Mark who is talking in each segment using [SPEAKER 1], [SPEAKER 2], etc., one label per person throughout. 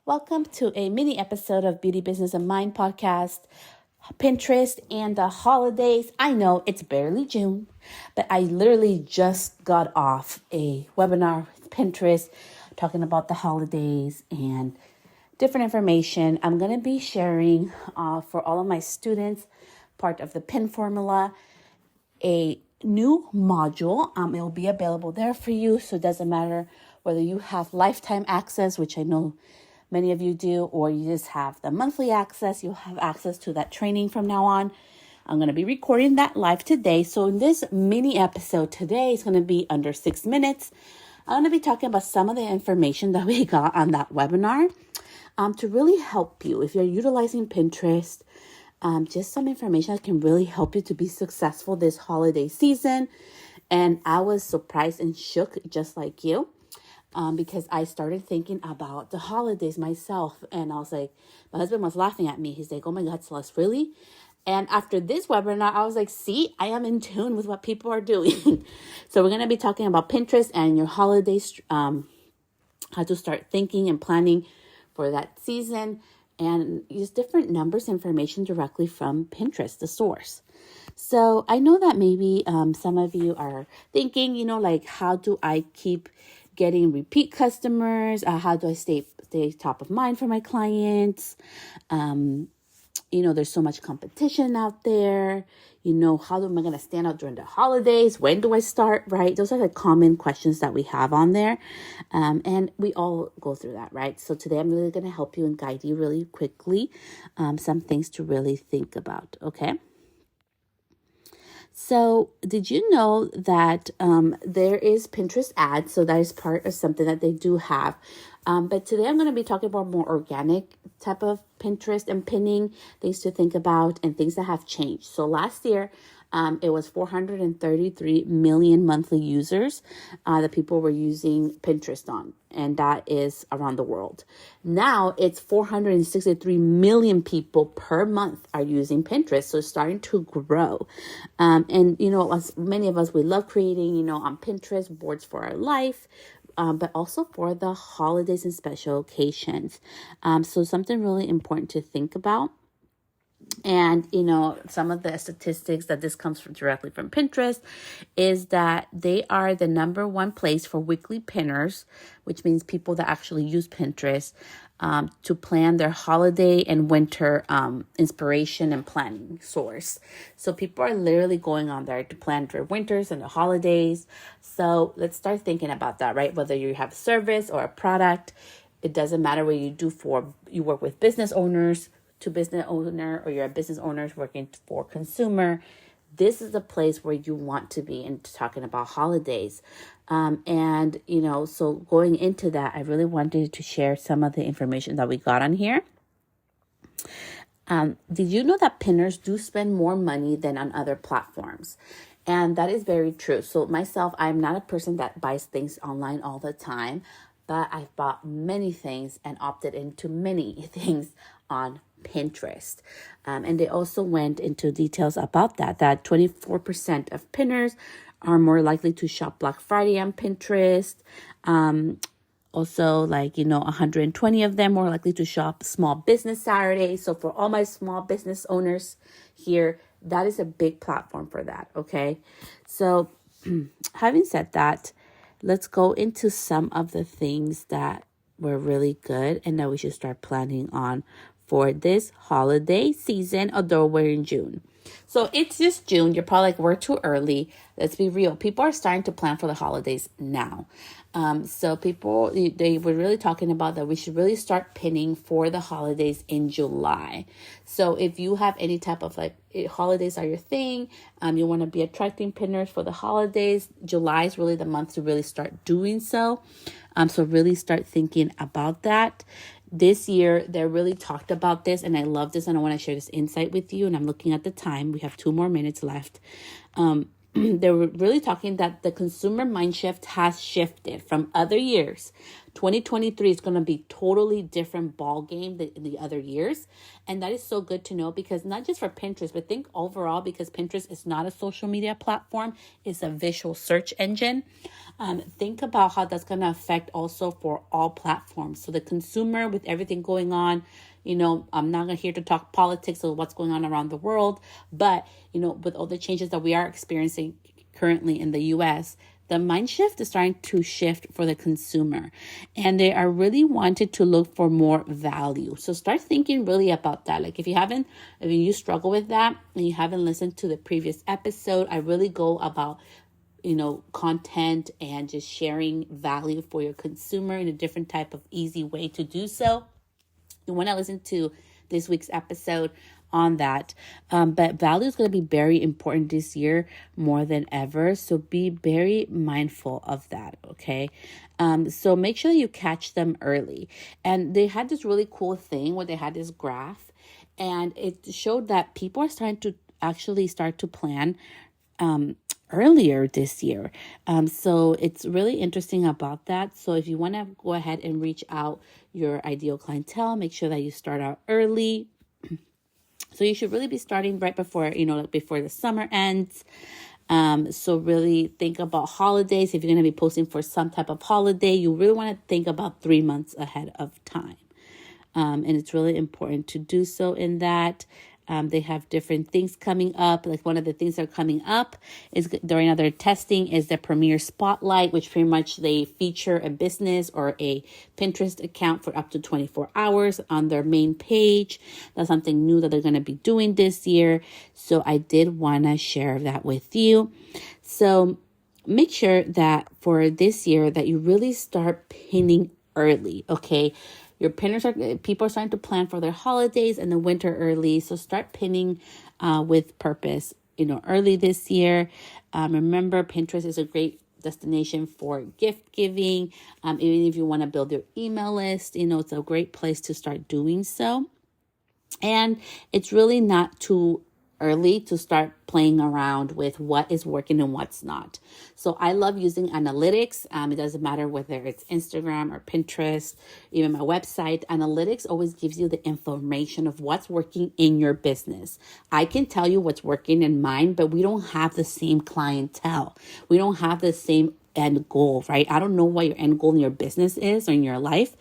[SPEAKER 1] Welcome to a mini episode of Beauty Business and Mind podcast. Pinterest and the holidays. I know it's barely June, but I literally just got off a webinar with Pinterest talking about the holidays and different information. I'm going to be sharing for all of my students, part of the PIN formula, a new module. It will be available there for you. So it doesn't matter whether you have lifetime access, which I know many of you do, or you just have the monthly access. You'll have access to that training from now on. I'm going to be recording that live today. So in this mini episode today, it's going to be under 6 minutes. I'm going to be talking about some of the information that we got on that webinar to really help you if you're utilizing Pinterest. Just some information that can really help you to be successful this holiday season. And I was surprised and shook just like you. Because I started thinking about the holidays myself. And I was like, my husband was laughing at me. He's like, oh my God, Celeste, really? And after this webinar, I was like, see, I am in tune with what people are doing. So we're going to be talking about Pinterest and your holidays, how to start thinking and planning for that season, and use different numbers information directly from Pinterest, the source. So I know that maybe some of you are thinking, like, how do I keep getting repeat customers? How do I stay top of mind for my clients? There's so much competition out there. How am I going to stand out during the holidays? When do I start, right? Those are the common questions that we have on there. And we all go through that, right? So today I'm really going to help you and guide you really quickly. Some things to really think about, okay? So did you know that there is Pinterest ads? So that is part of something that they do have. But today I'm going to be talking about more organic type of Pinterest and pinning, things to think about and things that have changed. So last year, it was 433 million monthly users that people were using Pinterest on, and that is around the world. Now it's 463 million people per month are using Pinterest, so it's starting to grow. And as many of us, we love creating, on Pinterest boards for our life. But also for the holidays and special occasions. So something really important to think about. And, some of the statistics that this comes from directly from Pinterest is that they are the number one place for weekly pinners, which means people that actually use Pinterest to plan their holiday and winter inspiration and planning source. So people are literally going on there to plan their winters and the holidays. So let's start thinking about that, right? Whether you have a service or a product, it doesn't matter what you work with business owners, to business owner, or you're a business owner working for consumer. This is the place where you want to be in talking about holidays. So going into that, I really wanted to share some of the information that we got on here. Did you know that pinners do spend more money than on other platforms? And that is very true. So myself, I'm not a person that buys things online all the time, but I've bought many things and opted into many things on Pinterest. And they also went into details about that 24% of pinners are more likely to shop Black Friday on Pinterest. Also, 120 of them more likely to shop Small Business Saturday. So for all my small business owners here, that is a big platform for that, okay? So having said that, let's go into some of the things that were really good and that we should start planning on for this holiday season, although we're in June. So it's just June. You're probably like, we're too early. Let's be real. People are starting to plan for the holidays now. So people, they were really talking about that we should really start pinning for the holidays in July. So if you have any type of holidays are your thing, you want to be attracting pinners for the holidays, July is really the month to really start doing so. So really start thinking about that. This year, they really talked about this, and I love this, and I want to share this insight with you, and I'm looking at the time. We have 2 more minutes left. They were really talking that the consumer mind shift has shifted from other years 2023 is going to be totally different ball game than the other years. And that is so good to know, because not just for Pinterest, but think overall, because Pinterest is not a social media platform, it's a visual search engine. Think about how that's going to affect also for all platforms. So the consumer, with everything going on, I'm not here to talk politics or what's going on around the world, but, with all the changes that we are experiencing currently in the US, the mind shift is starting to shift for the consumer, and they are really wanted to look for more value. So start thinking really about that. Like if you struggle with that and you haven't listened to the previous episode, I really go about content and just sharing value for your consumer in a different type of easy way to do so. You want to listen to this week's episode on that. But value is going to be very important this year more than ever. So be very mindful of that. Okay. So make sure you catch them early. And they had this really cool thing where they had this graph, and it showed that people are starting to actually start to plan, earlier this year. So it's really interesting about that. So if you want to go ahead and reach out your ideal clientele, make sure that you start out early. So you should really be starting right before, before the summer ends. So really think about holidays. If you're going to be posting for some type of holiday, you really want to think about 3 months ahead of time. And it's really important to do so in that. They have different things coming up. Like one of the things that are coming up is during other testing is the Premier Spotlight, which pretty much they feature a business or a Pinterest account for up to 24 hours on their main page. That's something new that they're going to be doing this year. So I did want to share that with you. So make sure that for this year that you really start pinning early, okay? People are starting to plan for their holidays and the winter early. So start pinning with purpose, early this year. Remember, Pinterest is a great destination for gift giving. Even if you want to build your email list, it's a great place to start doing so. And it's really not too early to start playing around with what is working and what's not. So I love using analytics. It doesn't matter whether it's Instagram or Pinterest, even my website. Analytics always gives you the information of what's working in your business. I can tell you what's working in mine, but we don't have the same clientele. We don't have the same end goal, right? I don't know what your end goal in your business is or in your life.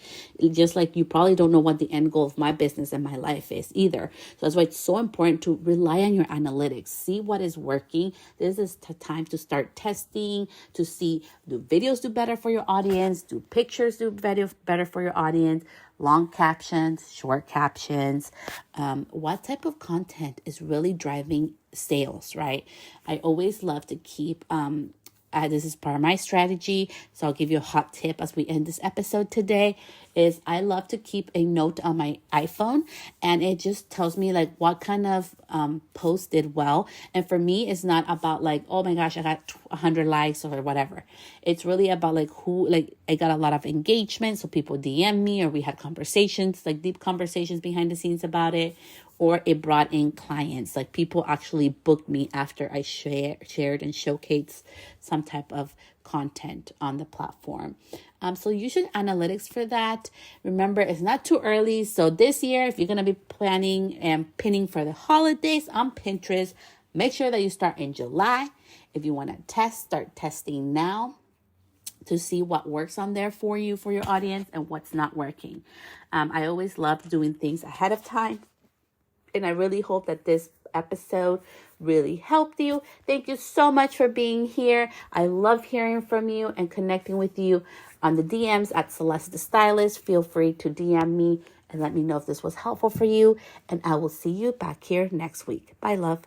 [SPEAKER 1] Just like you probably don't know what the end goal of my business and my life is either. So that's why it's so important to rely on your analytics. See what is working. This is the time to start testing, to see, do videos do better for your audience? Do pictures do better for your audience? Long captions, short captions, what type of content is really driving sales, right? I always love to keep, this is part of my strategy. So I'll give you a hot tip as we end this episode today is I love to keep a note on my iPhone, and it just tells me like what kind of post did well. And for me, it's not about like, oh my gosh, I got 100 likes or whatever. It's really about like I got a lot of engagement. So people DM me, or we had conversations, like deep conversations behind the scenes about it. Or it brought in clients, like people actually booked me after I shared and showcased some type of content on the platform. So use your analytics for that. Remember, it's not too early. So this year, if you're going to be planning and pinning for the holidays on Pinterest, make sure that you start in July. If you want to start testing now to see what works on there for you, for your audience, and what's not working. I always love doing things ahead of time. And I really hope that this episode really helped you. Thank you so much for being here. I love hearing from you and connecting with you on the DMs at Celeste the Stylist. Feel free to DM me and let me know if this was helpful for you. And I will see you back here next week. Bye, love.